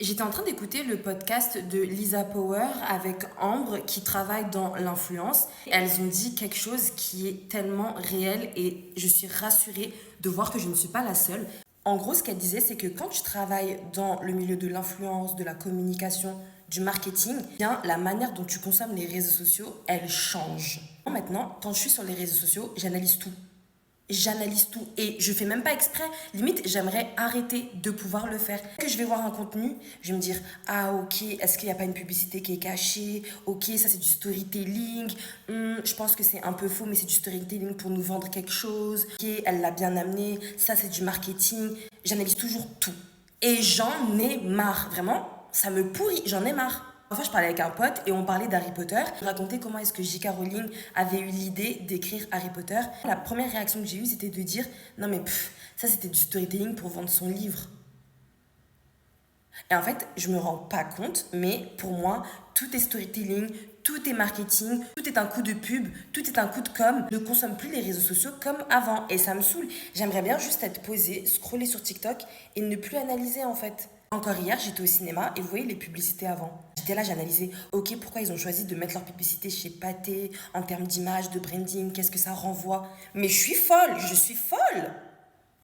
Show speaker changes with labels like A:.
A: J'étais en train d'écouter le podcast de Lisa Power avec Ambre qui travaille dans l'influence. Elles ont dit quelque chose qui est tellement réel et je suis rassurée de voir que je ne suis pas la seule. En gros, ce qu'elle disait, c'est que quand tu travailles dans le milieu de l'influence, de la communication, du marketing, eh bien, la manière dont tu consommes les réseaux sociaux, elle change. Maintenant, quand je suis sur les réseaux sociaux, j'analyse tout et je fais même pas exprès. Limite, j'aimerais arrêter de pouvoir le faire. Que je vais voir un contenu, je vais me dire ah ok, est-ce qu'il n'y a pas une publicité qui est cachée? Ok, ça c'est du storytelling. Je pense que c'est un peu faux, mais c'est du storytelling pour nous vendre quelque chose. Ok, elle l'a bien amené. Ça c'est du marketing. J'analyse toujours tout et j'en ai marre. Vraiment, ça me pourrit. J'en ai marre. Enfin, je parlais avec un pote et on parlait d'Harry Potter. Il racontait comment est-ce que J.K. Rowling avait eu l'idée d'écrire Harry Potter. La première réaction que j'ai eue, c'était de dire non mais ça c'était du storytelling pour vendre son livre. Et en fait, je me rends pas compte, mais pour moi, tout est storytelling, tout est marketing, tout est un coup de pub, tout est un coup de com. Je ne consomme plus les réseaux sociaux comme avant et ça me saoule. J'aimerais bien juste être posée, scroller sur TikTok et ne plus analyser en fait. Encore hier, j'étais au cinéma et vous voyez les publicités avant. J'étais là, j'analysais, ok, pourquoi ils ont choisi de mettre leur publicité chez Pathé, en termes d'image, de branding, qu'est-ce que ça renvoie. Mais je suis folle, je suis folle.